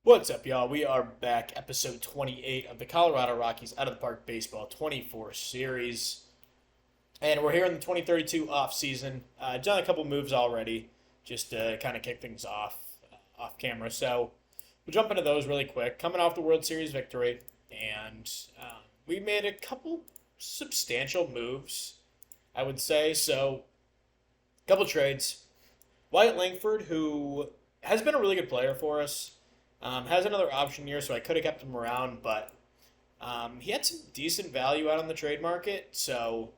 What's up, y'all? We are back, episode 28 of the Colorado Rockies Out of the Park Baseball 24 series. And we're here in the 2032 offseason. Done a couple moves already, just to kind of kick things off camera. So we'll jump into those really quick. Coming off the World Series victory, and we made a couple substantial moves, I would say. So, a couple trades. Wyatt Langford, who has been a really good player for us. Has another option year, so I could have kept him around, but he had some decent value out on the trade market, so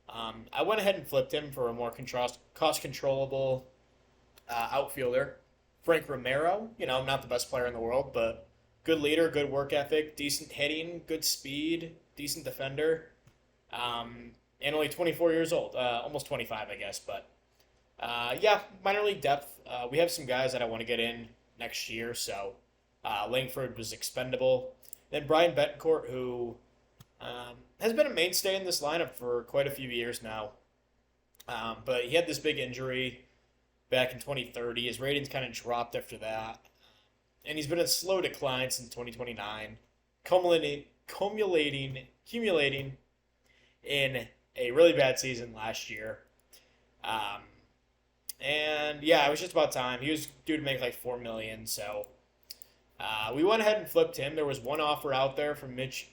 I went ahead and flipped him for a more cost controllable outfielder. Frank Romero, not the best player in the world, but good leader, good work ethic, decent hitting, good speed, decent defender, and only 24 years old, almost 25, I guess, but yeah, minor league depth. We have some guys that I want to get in next year, so Langford was expendable. Then Brian Betancourt, who has been a mainstay in this lineup for quite a few years now, but he had this big injury back in 2030. His ratings kind of dropped after that, and he's been in slow decline since 2029, accumulating in a really bad season last year. And yeah, it was just about time. He was due to make like $4 million, so we went ahead and flipped him. There was one offer out there from Mitch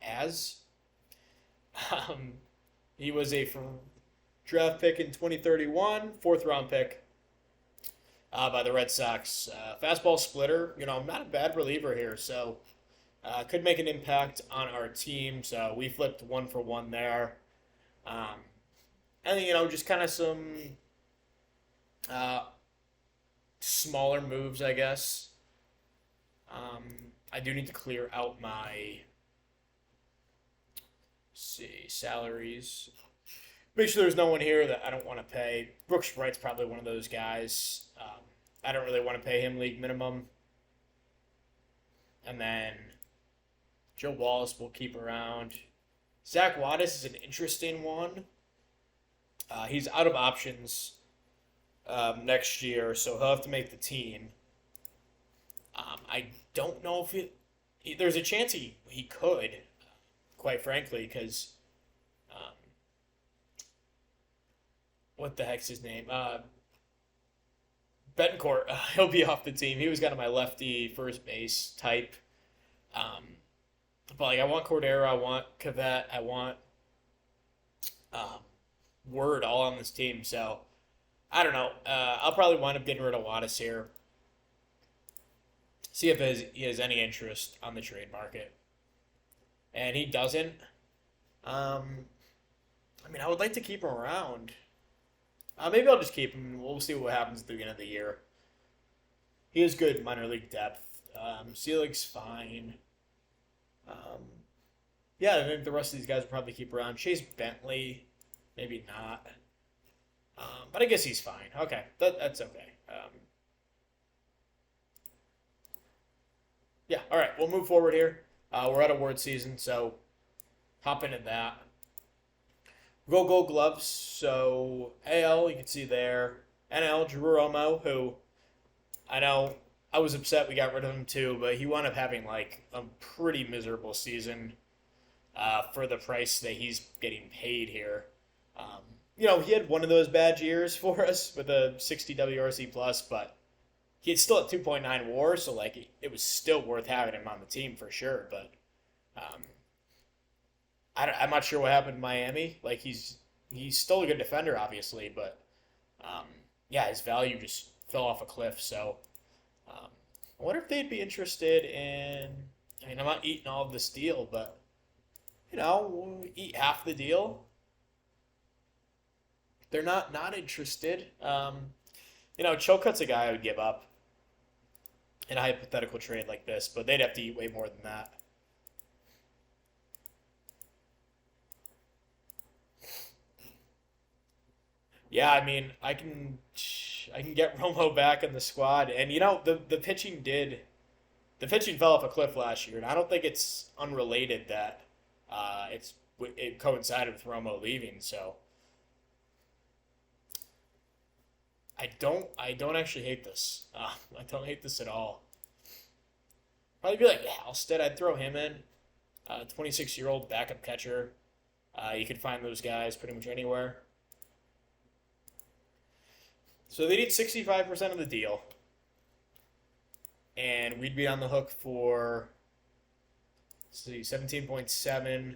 Az. He was a draft pick in 2031, fourth round pick by the Red Sox. Fastball splitter, not a bad reliever here, so could make an impact on our team. So we flipped one for one there. And just kind of some smaller moves, I guess. I do need to clear out my salaries. Make sure there's no one here that I don't want to pay. Brooks Wright's probably one of those guys. I don't really want to pay him league minimum. And then Joe Wallace will keep around. Zach Wattis is an interesting one. He's out of options next year, so he'll have to make the team. I don't know if there's a chance he could, quite frankly, because what the heck's his name? Betancourt, he'll be off the team. He was kind of my lefty first base type. But I want Cordero, I want Cavett, I want Word all on this team, so I don't know. I'll probably wind up getting rid of Wattis here. See if he has any interest on the trade market. And he doesn't. I would like to keep him around. Maybe I'll just keep him. We'll see what happens at the beginning of the year. He has good minor league depth. Selig's fine. Yeah, I think the rest of these guys will probably keep around. Chase Bentley, maybe not. But I guess he's fine. Okay, that's okay. Yeah, all right, we'll move forward here. We're at award season, so hop into that. Gold Gloves, so AL, you can see there. NL, Drew Romo, who I know I was upset we got rid of him too, but he wound up having a pretty miserable season for the price that he's getting paid here. He had one of those bad years for us with a 60 WRC plus, but he had still at 2.9 WAR, so it was still worth having him on the team for sure. But I'm not sure what happened in Miami. He's still a good defender, obviously, but yeah, his value just fell off a cliff. So I wonder if they'd be interested in. I'm not eating all of this deal, but we'll eat half the deal. They're not interested. Chilcutt's a guy I would give up in a hypothetical trade like this, but they'd have to eat way more than that. Yeah, I can get Romo back in the squad, and the pitching fell off a cliff last year, and I don't think it's unrelated that it coincided with Romo leaving. So I don't actually hate this. I don't hate this at all. Probably be like Halstead. I'd throw him in. 26-year-old backup catcher. You could find those guys pretty much anywhere. So they need 65% of the deal. And we'd be on the hook for, let's see, 17.7.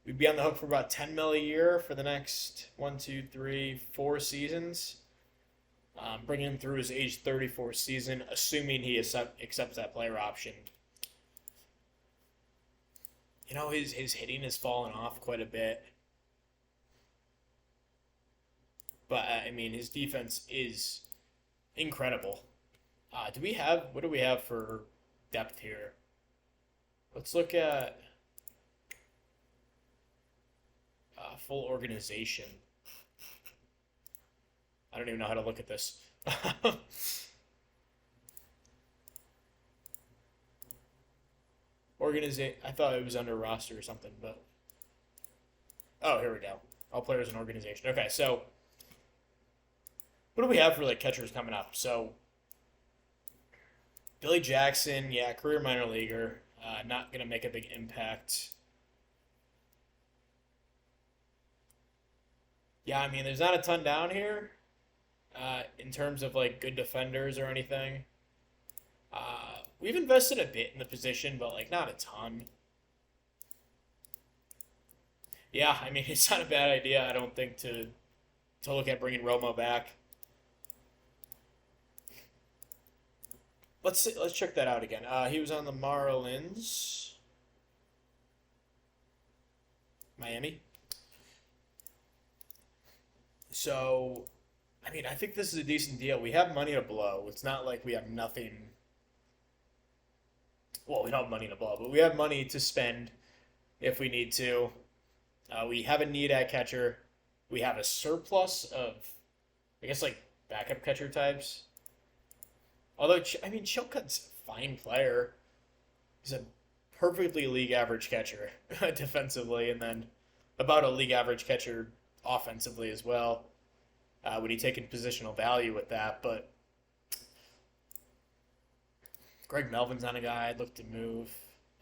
We'd be on the hook for about 10 mil a year for the next 1, 2, 3, 4 seasons. Bringing him through his age 34 season, assuming he accepts that player option. You know, his hitting has fallen off quite a bit. But, I mean, his defense is incredible. What do we have for depth here? Let's look at full organization. I don't even know how to look at this. Organization. I thought it was under roster or something, but oh, here we go. All players and organization. Okay, so what do we have for like catchers coming up? So Billy Jackson, yeah, career minor leaguer, not gonna make a big impact. Yeah, I mean, there's not a ton down here in terms of like good defenders or anything. We've invested a bit in the position, but like not a ton. Yeah, I mean, it's not a bad idea. I don't think to look at bringing Romo back. Let's check that out again. He was on the Marlins, Miami. So, I mean, I think this is a decent deal. We have money to blow. It's not like we have nothing. Well, we don't have money to blow, but we have money to spend if we need to. We have a need at catcher. We have a surplus of, I guess, like backup catcher types. Although, I mean, Chilcutt's a fine player. He's a perfectly league average catcher defensively, and then about a league average catcher offensively as well. When you take in positional value with that, but Greg Melvin's not a guy I'd look to move.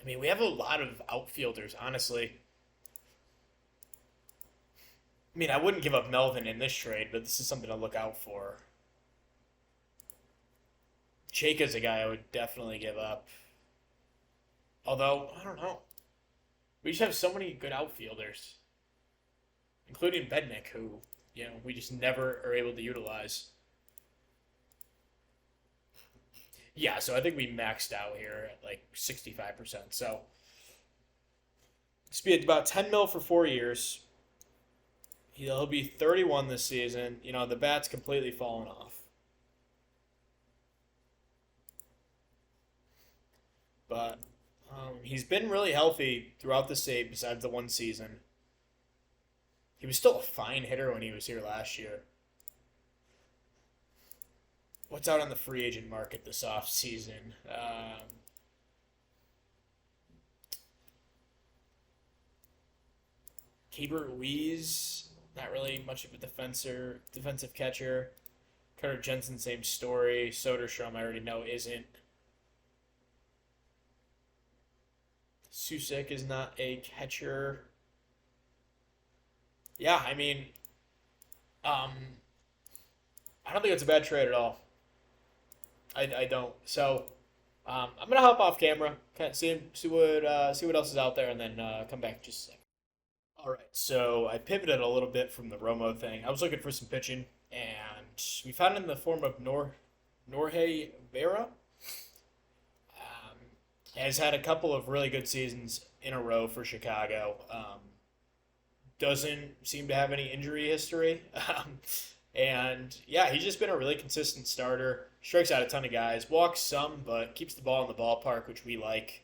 I mean, we have a lot of outfielders, honestly. I mean, I wouldn't give up Melvin in this trade, but this is something to look out for. Chaika's a guy I would definitely give up. Although, I don't know. We just have so many good outfielders, including Bednick, who, we just never are able to utilize. Yeah, so I think we maxed out here at like 65%. So this be about 10 mil for 4 years. He'll be 31 this season. The bat's completely fallen off. But he's been really healthy throughout the state besides the one season. He was still a fine hitter when he was here last year. What's out on the free agent market this offseason? Keibert Ruiz, not really much of a defensive catcher. Carter Jensen, same story. Soderstrom, I already know, isn't. Susek is not a catcher. Yeah, I mean, I don't think it's a bad trade at all. I don't. So I'm gonna hop off camera, kind of see what else is out there, and then come back in just a second. All right, so I pivoted a little bit from the Romo thing. I was looking for some pitching, and we found it in the form of Norge Vera. Has had a couple of really good seasons in a row for Chicago. Doesn't seem to have any injury history. And yeah, he's just been a really consistent starter. Strikes out a ton of guys, walks some, but keeps the ball in the ballpark, which we like.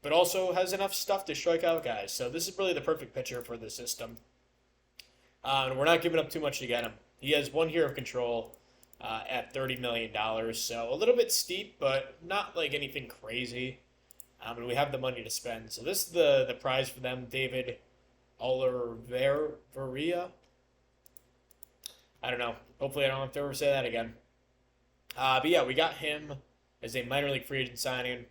But also has enough stuff to strike out guys. So this is really the perfect pitcher for the system. And we're not giving up too much to get him. He has 1 year of control at $30 million. So a little bit steep, but not like anything crazy. And we have the money to spend. So this is the prize for them, David Oliveria. I don't know. Hopefully I don't have to ever say that again. But yeah, we got him as a minor league free agent signing.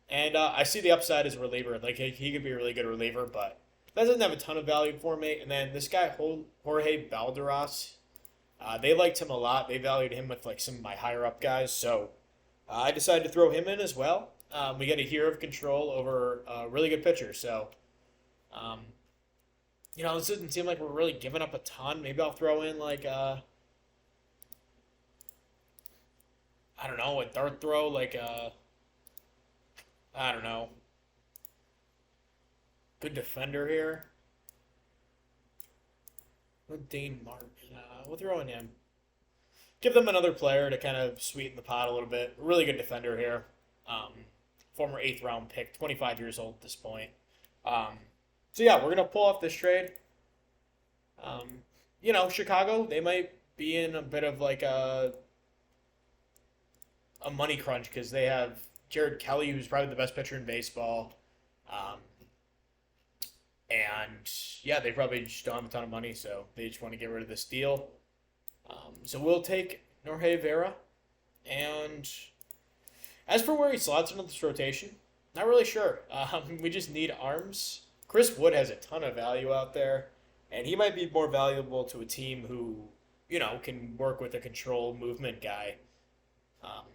And I see the upside as a reliever. Like, he could be a really good reliever, but that doesn't have a ton of value for me. And then this guy, Jorge Balderas, they liked him a lot. They valued him with, like, some of my higher-up guys. So I decided to throw him in as well. We get a year of control over a really good pitcher. So, um, this doesn't seem like we're really giving up a ton. Maybe I'll throw in, like, I don't know, a dart throw, like, I don't know, good defender here. Dane Martin. We'll throw in him. Give them another player to kind of sweeten the pot a little bit. Really good defender here. Former 8th round pick, 25 years old at this point. So yeah, we're gonna pull off this trade. Chicago, they might be in a bit of like a money crunch because they have Jared Kelly, who's probably the best pitcher in baseball. Um, and yeah, they probably just don't have a ton of money, so they just want to get rid of this deal. So we'll take Jorge Vera. And as for where he slots into this rotation, not really sure. We just need arms. Chris Wood has a ton of value out there, and he might be more valuable to a team who, can work with a control movement guy. Um,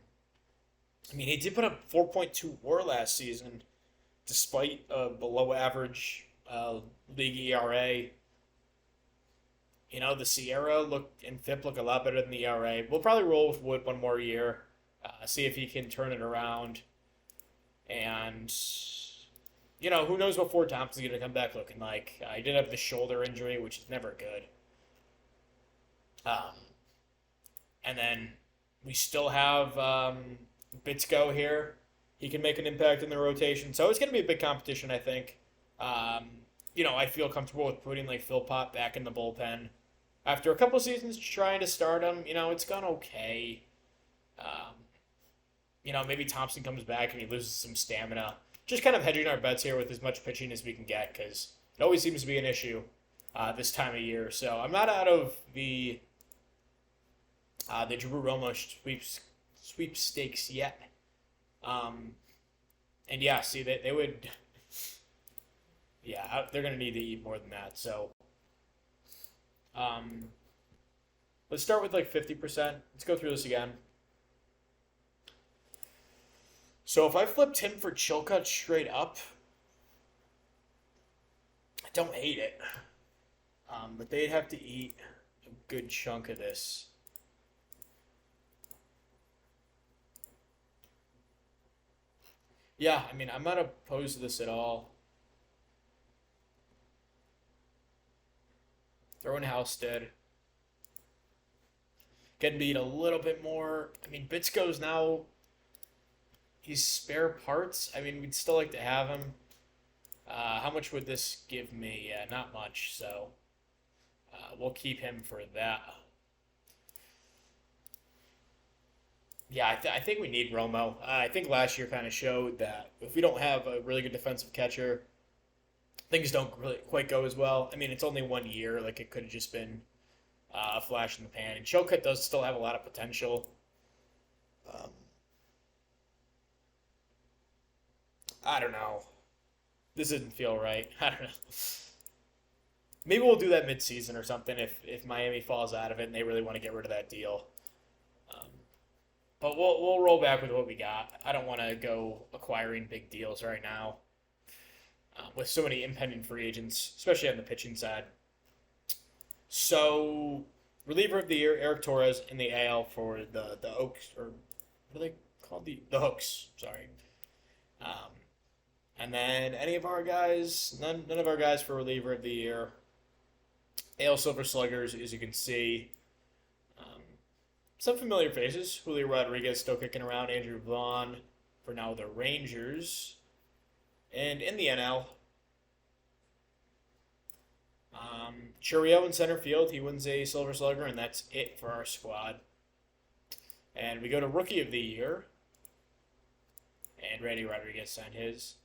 he did put up 4.2 WAR last season, despite a below average league ERA. The Sierra and FIP look a lot better than the ERA. We'll probably roll with Wood one more year, see if he can turn it around. And, who knows what Ford Thompson's going to come back looking like. He did have the shoulder injury, which is never good. And then we still have Bitsko here. He can make an impact in the rotation. So it's going to be a big competition, I think. I feel comfortable with putting like Philpott back in the bullpen. After a couple seasons trying to start him, it's gone okay. Maybe Thompson comes back and he loses some stamina. Just kind of hedging our bets here with as much pitching as we can get because it always seems to be an issue this time of year. So I'm not out of the Drew Romo sweepstakes yet. And yeah, see, they would... Yeah, they're going to need to eat more than that. So, let's start with like 50%. Let's go through this again. So if I flipped him for Chilcutt straight up, I don't hate it. But they'd have to eat a good chunk of this. Yeah, I'm not opposed to this at all. Throw in Halstead. Getting beat a little bit more. Bitsko's now... He's spare parts. We'd still like to have him. How much would this give me? Yeah, not much, so... we'll keep him for that. Yeah, I think we need Romo. I think last year kind of showed that if we don't have a really good defensive catcher, things don't really quite go as well. It's only 1 year. Like, it could have just been a flash in the pan. And Chilcutt does still have a lot of potential. I don't know. This doesn't feel right. I don't know. Maybe we'll do that mid-season or something if Miami falls out of it and they really want to get rid of that deal. But we'll roll back with what we got. I don't want to go acquiring big deals right now. With so many impending free agents, especially on the pitching side. So, reliever of the year, Eric Torres in the AL for the Oaks, or what are they called? The Hooks, sorry. And then any of our guys, none of our guys for reliever of the year. AL Silver Sluggers, as you can see. Some familiar faces. Julio Rodriguez still kicking around. Andrew Vaughn for now the Rangers. And in the NL, Churio in center field. He wins a Silver Slugger, and that's it for our squad. And we go to Rookie of the Year. And Randy Rodriguez signed his.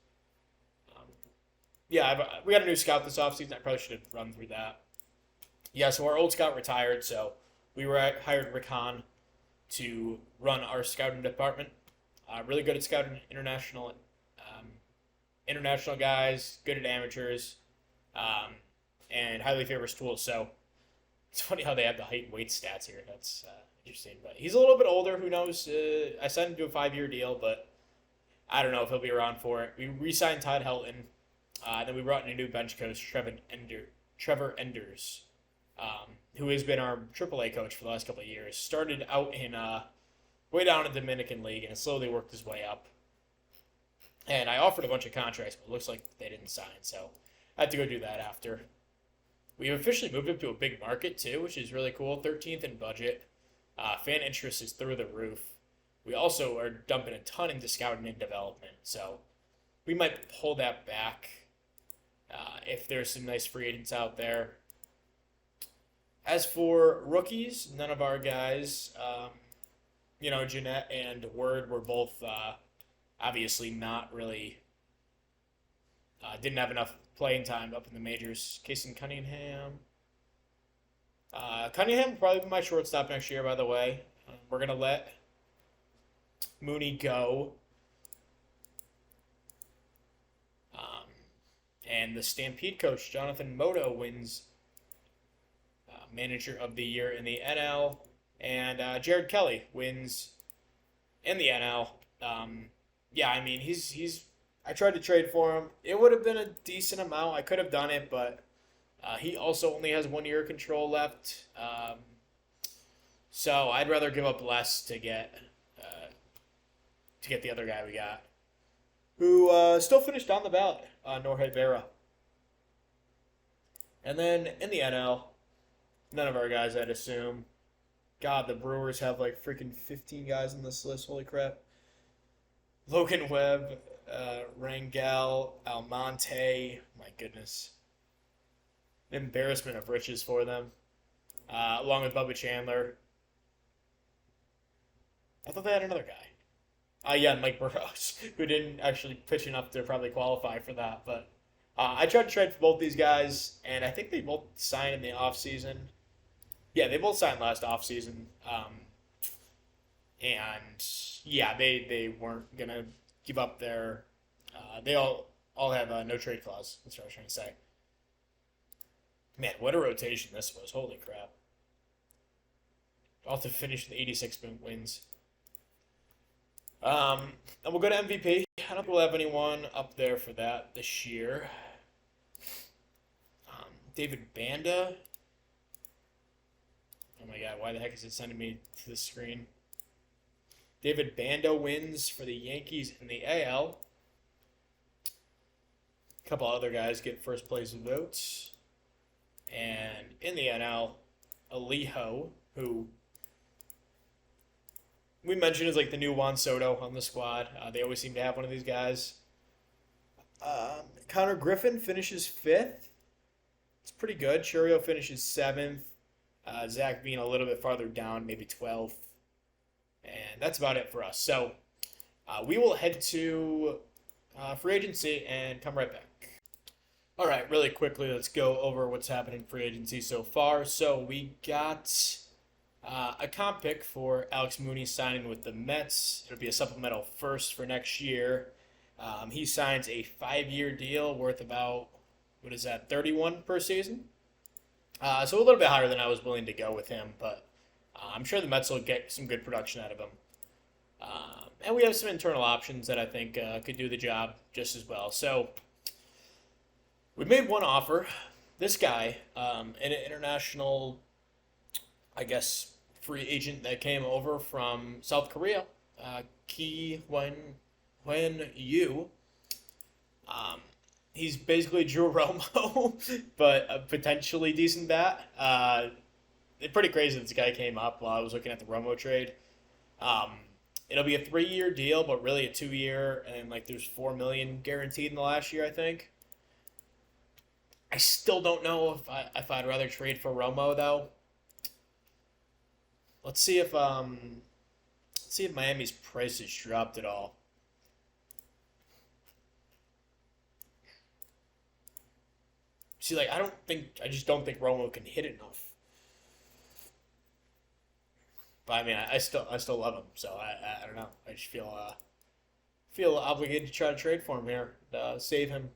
We got a new scout this offseason. I probably should have run through that. Yeah, so our old scout retired, so we hired Rick Hahn to run our scouting department. Really good at scouting international guys, good at amateurs, um, and highly favors tools. So it's funny how they have the height and weight stats here. That's interesting. But he's a little bit older. Who knows? I signed him to a 5-year deal, but I don't know if he'll be around for it. We re-signed Todd Helton. Then we brought in a new bench coach, Trevor Enders, who has been our AAA coach for the last couple of years. Started out in way down in the Dominican League and slowly worked his way up. And I offered a bunch of contracts, but it looks like they didn't sign, so I had to go do that after. We've officially moved up to a big market too, which is really cool. 13th in budget. Fan interest is through the roof. We also are dumping a ton into scouting and development, so we might pull that back if there's some nice free agents out there. As for rookies, none of our guys, Jeanette and Word were both obviously not really, didn't have enough playing time up in the majors. Casey Cunningham. Cunningham will probably be my shortstop next year, by the way. We're going to let Mooney go. And the Stampede coach, Jonathan Moto, wins Manager of the Year in the NL. And Jared Kelly wins in the NL. He's. I tried to trade for him. It would have been a decent amount. I could have done it, but he also only has 1 year control left. So I'd rather give up less to get the other guy we got, who still finished on the ballot, Norge Vera. And then in the NL, none of our guys, I'd assume. God, the Brewers have like freaking 15 guys on this list. Holy crap. Logan Webb, Rangel, Almonte. My goodness. An embarrassment of riches for them. Along with Bubba Chandler. I thought they had another guy. Mike Burrows, who didn't actually pitch enough to probably qualify for that. But I tried to trade for both these guys, and I think they both signed in the offseason. Yeah, they both signed last offseason. They weren't going to give up their... they all have a no trade clause. That's what I was trying to say. Man, what a rotation this was. Holy crap. All to finish the 86 wins. And we'll go to MVP. I don't think we'll have anyone up there for that this year. David Banda. Oh my god, why the heck is it sending me to the screen? David Banda wins for the Yankees in the AL. A couple other guys get first place votes. And in the NL, Alejo, who we mentioned is like the new Juan Soto on the squad. They always seem to have one of these guys. Connor Griffin finishes 5th. It's pretty good. Churio finishes 7th. Zach being a little bit farther down, maybe 12th. And that's about it for us. So we will head to free agency and come right back. All right, really quickly, let's go over what's happening in free agency so far. So we got a comp pick for Alex Mooney signing with the Mets. It'll be a supplemental first for next year. He signs a 5-year deal worth about, 31 per season? So a little bit higher than I was willing to go with him, but I'm sure the Mets will get some good production out of him. And we have some internal options that I think could do the job just as well. So we made one offer. This guy, an international, free agent that came over from South Korea, Ki Hwen Yu. He's basically Drew Romo, but a potentially decent bat. It's pretty crazy that this guy came up while I was looking at the Romo trade. It'll be a 3-year deal, but really a 2-year, and there's $4 million guaranteed in the last year, I think. I still don't know if I'd rather trade for Romo though. Let's see if Miami's prices dropped at all. See, I just don't think Romo can hit enough. But I mean, I still love him. So I don't know. I just feel obligated to try to trade for him here, save him.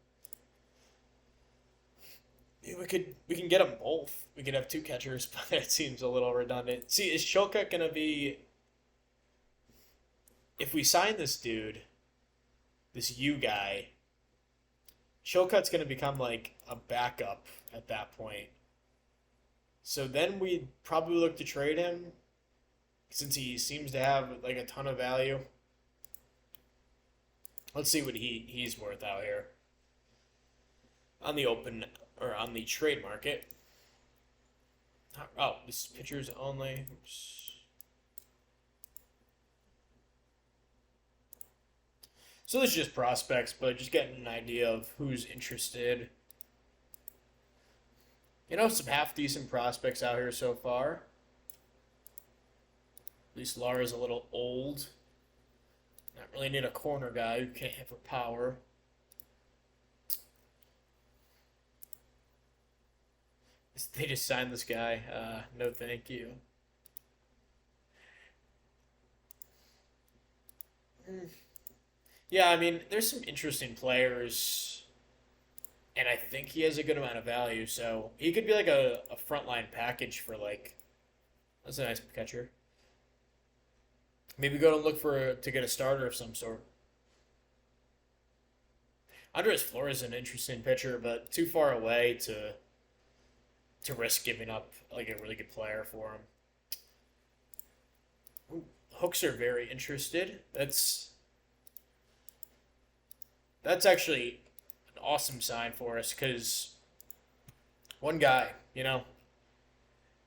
We can get them both. We could have two catchers, but that seems a little redundant. See, is Chilcutt gonna be if we sign this dude, this U guy? Chilcutt's gonna become like a backup at that point. So then we'd probably look to trade him since he seems to have like a ton of value. Let's see what he's worth out here on the open or on the trade market. Oh, this is pitchers only. Oops. So this is just prospects, but just getting an idea of who's interested. Some half decent prospects out here so far. At least Lara's a little old. Not really need a corner guy who can't hit for power. They just signed this guy. No, thank you. Yeah, I mean, there's some interesting players, and I think he has a good amount of value. So he could be like a frontline package for like. That's a nice catcher. Maybe go and look to get a starter of some sort. Andres Flores is an interesting pitcher, but too far away to risk giving up like a really good player for him. Ooh, Hooks are very interested. That's actually an awesome sign for us because one guy,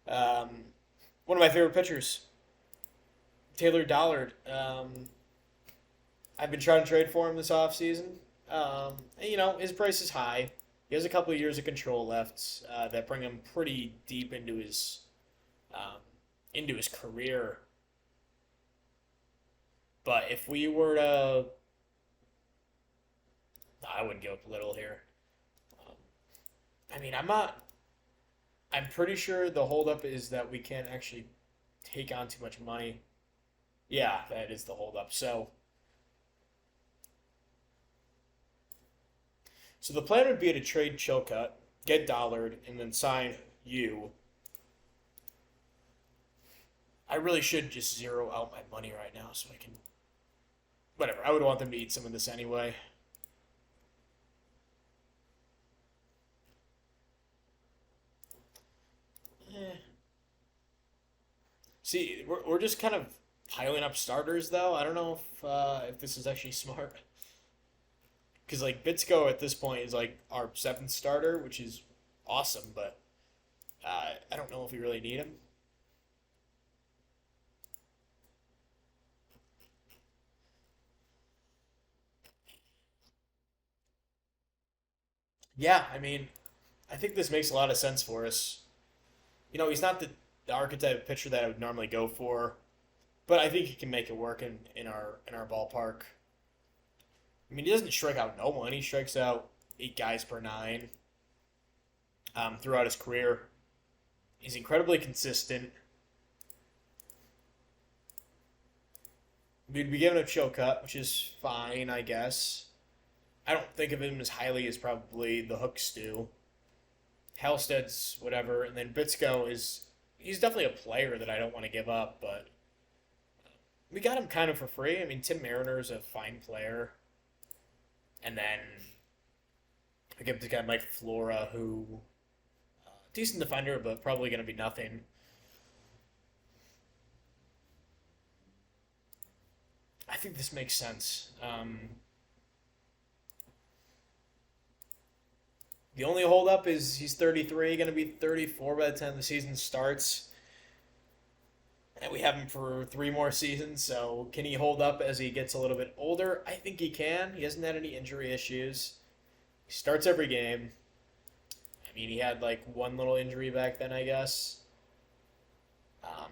um, one of my favorite pitchers, Taylor Dollard. I've been trying to trade for him this offseason. His price is high. He has a couple of years of control left that bring him pretty deep into his career. But if we were to, I wouldn't give up little here. Um, I mean, I'm not. I'm pretty sure the holdup is that we can't actually take on too much money. Yeah, that is the holdup. So the plan would be to trade Chilcutt, get Dollard, and then sign you. I really should just zero out my money right now so I can. Whatever. I would want them to eat some of this anyway. Eh. See, we're just kind of piling up starters though. I don't know if this is actually smart. Because like Bitsko at this point is like our seventh starter, which is awesome, but I don't know if we really need him. Yeah, I mean, I think this makes a lot of sense for us. He's not the archetype pitcher that I would normally go for, but I think he can make it work in our ballpark. I mean, he doesn't strike out no one. He strikes out 8 guys per nine throughout his career. He's incredibly consistent. We'd be giving up Chilcutt, which is fine, I guess. I don't think of him as highly as probably the Hooks do. Halstead's whatever, and then Bitsko he's definitely a player that I don't want to give up, but we got him kind of for free. I mean, Tim Mariner's a fine player, and then I give this guy Mike Flora, who decent defender, but probably going to be nothing. I think this makes sense. The only holdup is he's 33, going to be 34 by the time the season starts. And we have him for 3 more seasons, so can he hold up as he gets a little bit older? I think he can. He hasn't had any injury issues. He starts every game. I mean, he had like one little injury back then, I guess. Um,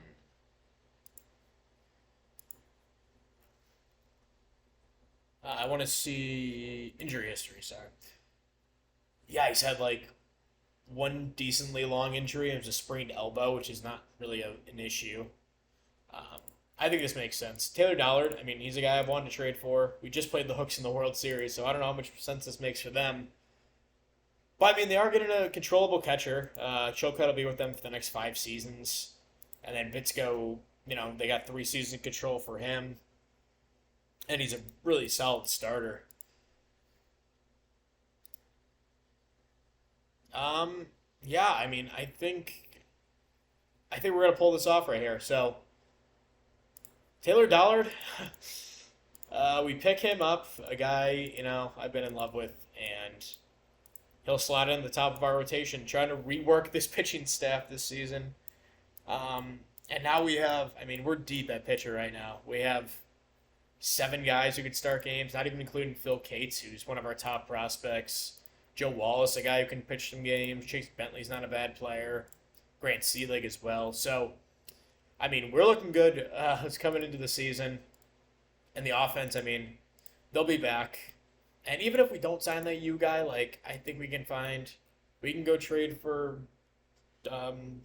I want to see injury history, sorry. Yeah, he's had like one decently long injury. It was a sprained elbow, which is not really an issue. Um, I think this makes sense. Taylor Dollard, I mean, he's a guy I've wanted to trade for. We just played the Hooks in the World Series, so I don't know how much sense this makes for them. But I mean, they are getting a controllable catcher. Chilcutt will be with them for the next 5 seasons, and then Bitsko, they got 3 seasons control for him, and he's a really solid starter. Um, yeah, I mean, I think we're gonna pull this off right here. So Taylor Dollard, we pick him up, a guy I've been in love with, and he'll slide in the top of our rotation, trying to rework this pitching staff this season. And now we have, I mean, we're deep at pitcher right now. We have 7 guys who could start games, not even including Phil Cates, who's one of our top prospects. Joe Wallace, a guy who can pitch some games. Chase Bentley's not a bad player. Grant Seelig as well. So, I mean, we're looking good. It's coming into the season. And the offense, I mean, they'll be back. And even if we don't sign that U guy, like, I think we can go trade for um,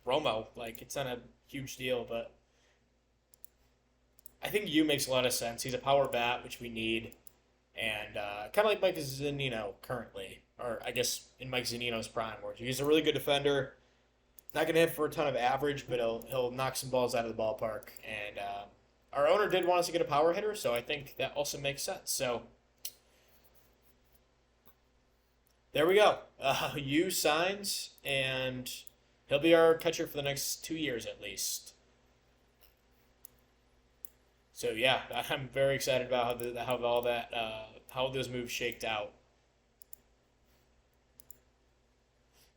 Romo. Like, it's not a huge deal, but I think U makes a lot of sense. He's a power bat, which we need. And kind of like Mike Zunino currently, or I guess in Mike Zunino's prime, where he's a really good defender. Not going to hit for a ton of average, but he'll knock some balls out of the ballpark. And our owner did want us to get a power hitter, so I think that also makes sense. So there we go. U signs, and he'll be our catcher for the next 2 years at least. So yeah, I'm very excited about how those moves shaked out.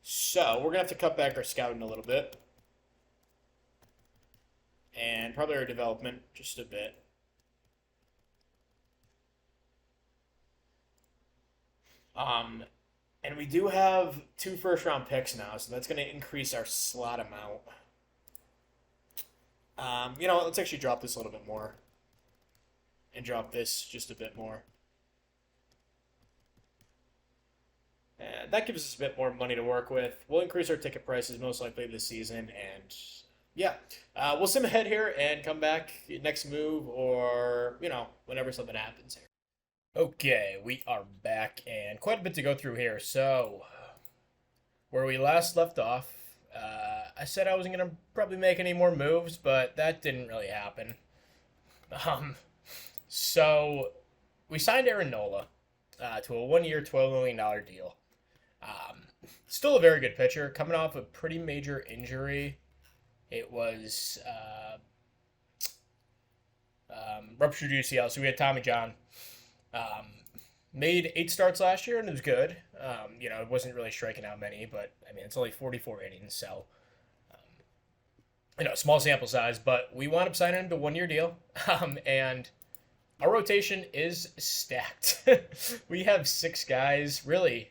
So we're gonna have to cut back our scouting a little bit, and probably our development just a bit. Um, and we do have 2 first round picks now, so that's gonna increase our slot amount. Let's actually drop this a little bit more and drop this just a bit more. And that gives us a bit more money to work with. We'll increase our ticket prices most likely this season, and yeah, we'll sim ahead here and come back next move or whenever something happens here. Okay, we are back and quite a bit to go through here. So where we last left off, I said I wasn't gonna probably make any more moves, but that didn't really happen. Um, so we signed Aaron Nola to a 1 year, $12 million deal. Still a very good pitcher, coming off a pretty major injury. It was ruptured UCL, so we had Tommy John. Um, Made 8 starts last year, and it was good. It wasn't really striking out many, but I mean, it's only 44 innings, so small sample size. But we wound up signing him to a 1 year deal, and our rotation is stacked. We have 6 guys, really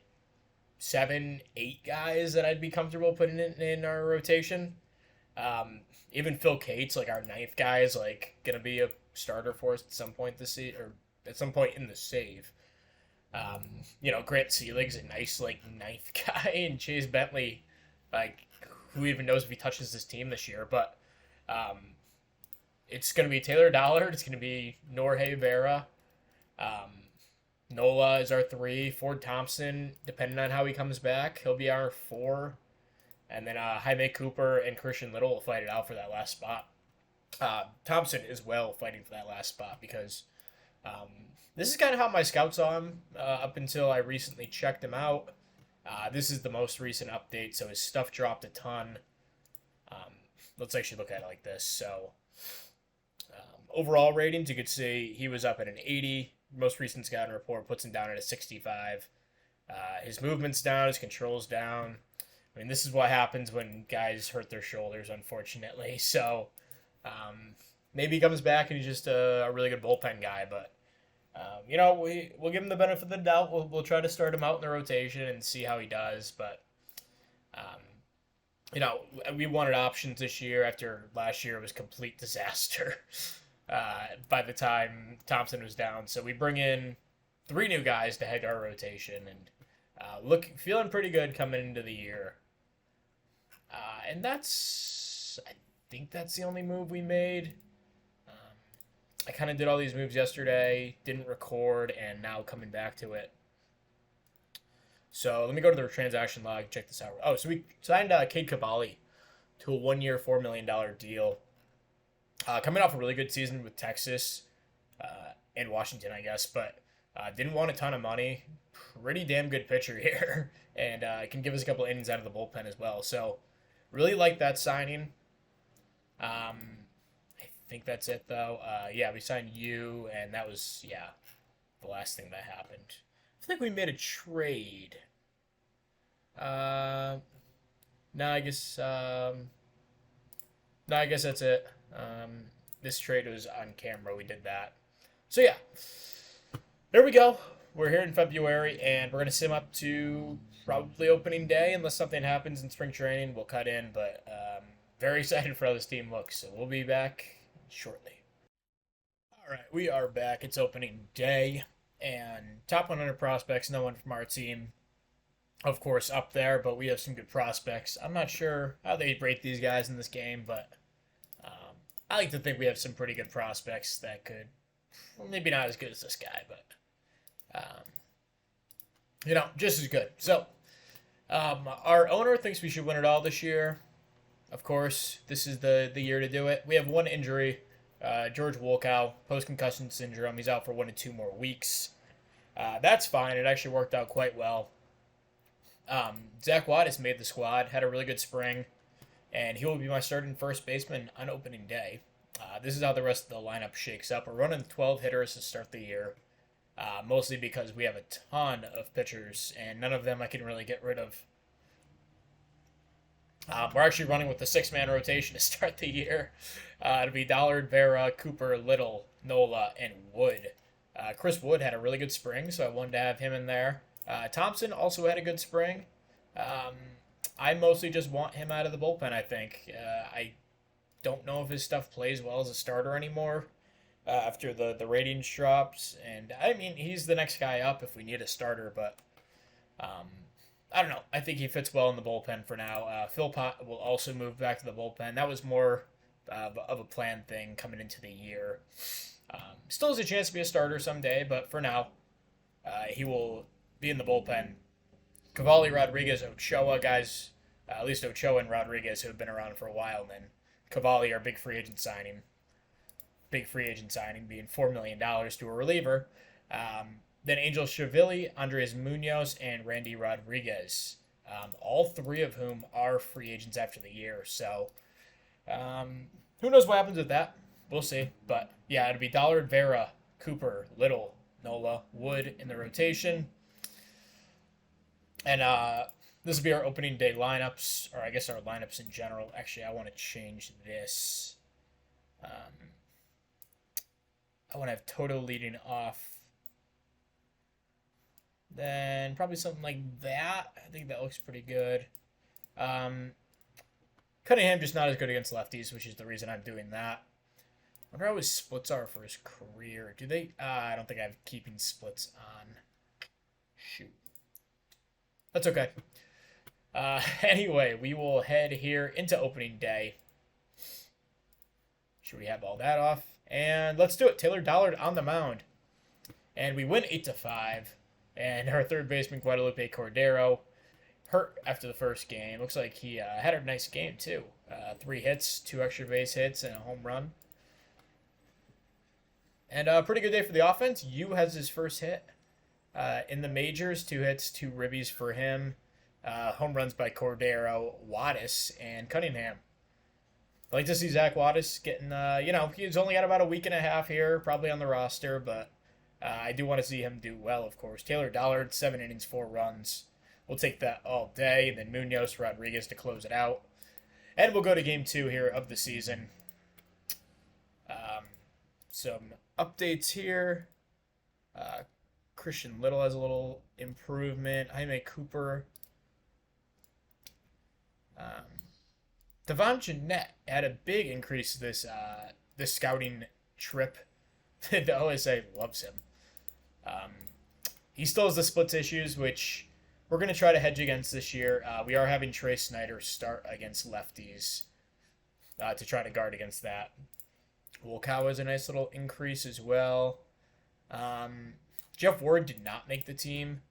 7, 8 guys that I'd be comfortable putting in our rotation. Even Phil Cates, like our 9th guy, is like gonna be a starter for us at some point this season, or at some point in the save. Grant Seelig's a nice like 9th guy, and Chase Bentley, like who even knows if he touches this team this year, but it's going to be Taylor Dollard. It's going to be Norge Vera. Nola is our 3. Ford Thompson, depending on how he comes back, he'll be our 4. And then Jaime Cooper and Christian Little will fight it out for that last spot. Thompson as well fighting for that last spot because this is kind of how my scouts saw him up until I recently checked him out. This is the most recent update, so his stuff dropped a ton. Let's actually look at it like this. So overall ratings, you could see he was up at an 80. Most recent scouting report puts him down at a 65. His movement's down, his control's down. I mean, this is what happens when guys hurt their shoulders, unfortunately. So maybe he comes back and he's just a really good bullpen guy. But, we'll give him the benefit of the doubt. We'll try to start him out in the rotation and see how he does. But, we wanted options this year after last year was complete disaster by the time Thompson was down. So we bring in 3 new guys to head our rotation and feeling pretty good coming into the year. And I think that's the only move we made. I kind of did all these moves yesterday, didn't record, and now coming back to it. So let me go to the transaction log, check this out. Oh, so we signed Cade Cavalli to a 1-year, $4 million deal. Coming off a really good season with Texas and Washington, I guess, but didn't want a ton of money. Pretty damn good pitcher here, and can give us a couple innings out of the bullpen as well. So really like that signing. I think that's it, though. Yeah, we signed you, and that was, the last thing that happened. I think we made a trade. No, I guess that's it. This trade was on camera. We did that. So yeah, there we go. We're here in February, and we're gonna sim up to probably opening day, unless something happens in spring training. We'll cut in, but very excited for how this team looks. So we'll be back shortly. All right, we are back. It's opening day, and top 100 prospects. No one from our team, of course, up there, but we have some good prospects. I'm not sure how they rate these guys in this game, but I like to think we have some pretty good prospects that could, well, maybe not as good as this guy, but just as good. So our owner thinks we should win it all this year. Of course, this is the year to do it. We have one injury, George Wolkow, post-concussion syndrome. He's out for 1 to 2 more weeks. That's fine. It actually worked out quite well. Zach Wattis made the squad, had a really good spring, and he will be my starting first baseman on opening day. This is how the rest of the lineup shakes up. We're running 12 hitters to start the year, mostly because we have a ton of pitchers, and none of them I can really get rid of. We're actually running with the 6-man rotation to start the year. It'll be Dollard, Vera, Cooper, Little, Nola, and Wood. Chris Wood had a really good spring, so I wanted to have him in there. Thompson also had a good spring. I mostly just want him out of the bullpen, I think. I don't know if his stuff plays well as a starter anymore after the ratings drops. And, I mean, he's the next guy up if we need a starter, but I don't know. I think he fits well in the bullpen for now. Phil Pott will also move back to the bullpen. That was more of a planned thing coming into the year. Still has a chance to be a starter someday, but for now, he will be in the bullpen. Cavalli, Rodriguez, Ochoa, guys, at least Ochoa and Rodriguez, who have been around for a while, and then Cavalli, our big free agent signing. Big free agent signing being $4 million to a reliever. Then Angel Shavilli, Andres Munoz, and Randy Rodriguez. All three of whom are free agents after the year. So, who knows what happens with that? We'll see. But, yeah, it'll be Dollard, Vera, Cooper, Little, Nola, Wood in the rotation. And this will be our opening day lineups, or I guess our lineups in general. Actually, I want to change this. I want to have Toto leading off. Then probably something like that. I think that looks pretty good. Cunningham just not as good against lefties, which is the reason I'm doing that. I wonder how his splits are for his career. Do they? I don't think I have keeping splits on. Shoot. That's okay. Anyway, we will head here into opening day. Should we have all that off? And let's do it. Taylor Dollard on the mound. And we win 8-5. And our third baseman, Guadalupe Cordero, hurt after the first game. Looks like he had a nice game, too. 3 hits, 2 extra base hits, and a home run. And a pretty good day for the offense. Yu has his first hit in the majors. 2 hits, 2 ribbies for him. Home runs by Cordero, Wattis, and Cunningham. I like to see Zach Wattis getting, he's only got about a week and a half here, probably on the roster, but I do want to see him do well, of course. Taylor Dollard, 7 innings, 4 runs. We'll take that all day. And then Munoz, Rodriguez to close it out. And we'll go to game 2 here of the season. Some updates here. Christian Little has a little improvement. Jaime Cooper. Devon Jeanette had a big increase this scouting trip. The OSA loves him. He still has the splits issues, which we're going to try to hedge against this year. We are having Trey Snyder start against lefties to try to guard against that. Wolkow was a nice little increase as well. Um, Jeff Ward did not make the team.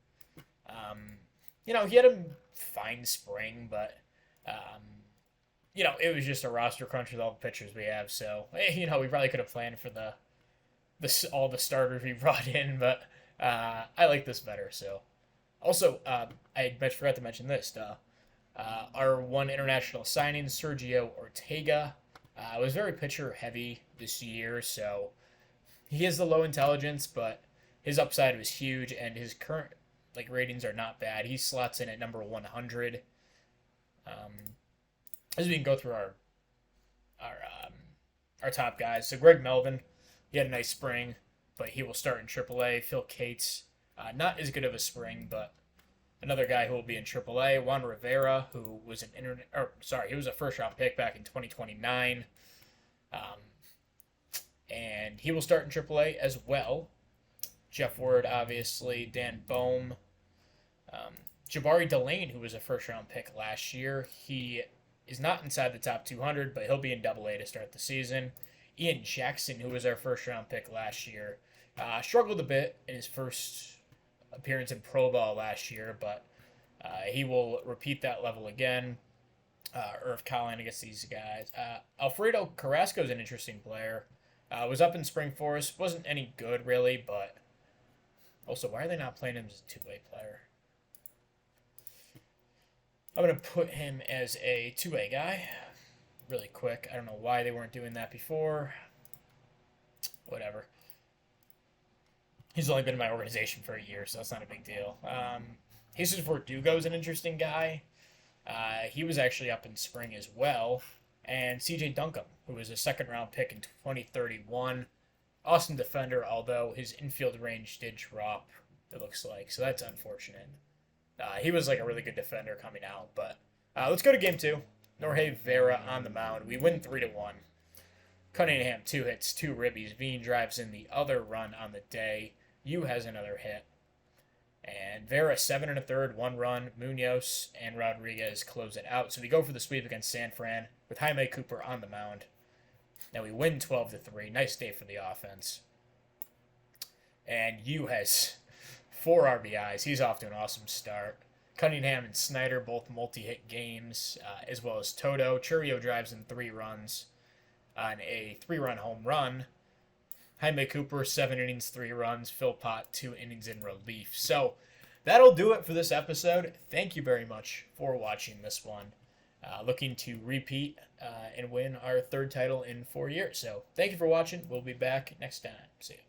He had a fine spring, but it was just a roster crunch with all the pitchers we have. So, we probably could have planned for all the starters we brought in, but I like this better. So, also, I forgot to mention this. Our one international signing, Sergio Ortega, was very pitcher heavy this year. So, he has the low intelligence, but his upside was huge, and his current ratings are not bad. He slots in at number 100. As we can go through our top guys, so Greg Melvin, he had a nice spring, but he will start in AAA. Phil Cates, not as good of a spring, but another guy who will be in AAA. Juan Rivera, who was he was a first-round pick back in 2029, and he will start in AAA as well. Jeff Ward, obviously, Dan Bohm, Jabari Delane, who was a first-round pick last year. He is not inside the top 200, but he'll be in AA to start the season. Ian Jackson, who was our first-round pick last year, struggled a bit in his first appearance in Pro Ball last year, but he will repeat that level again. Irv Collin against these guys. Alfredo Carrasco is an interesting player. Was up in spring for us. Wasn't any good, really, but also, why are they not playing him as a two-way player? I'm going to put him as a two-way guy really quick. I don't know why they weren't doing that before. Whatever. He's only been in my organization for a year, so that's not a big deal. Jesus Verdugo is an interesting guy. He was actually up in spring as well. And CJ Duncombe, who was a second-round pick in 2031. Awesome defender, although his infield range did drop, it looks like. So that's unfortunate. He was a really good defender coming out. But let's go to game 2. Jorge Vera on the mound. We win 3-1. Cunningham, 2 hits, 2 ribbies. Veen drives in the other run on the day. Yu has another hit. And Vera, 7 1/3, 1 run. Munoz and Rodriguez close it out. So we go for the sweep against San Fran with Jaime Cooper on the mound. Now we win 12-3. Nice day for the offense. And Yu has 4 RBIs. He's off to an awesome start. Cunningham and Snyder both multi-hit games, as well as Toto. Churio drives in 3 runs on a 3-run home run. Jaime Cooper, 7 innings, 3 runs. Phil Pott, 2 innings in relief. So that'll do it for this episode. Thank you very much for watching this one. Looking to repeat and win our 3rd title in 4 years. So thank you for watching. We'll be back next time. See you.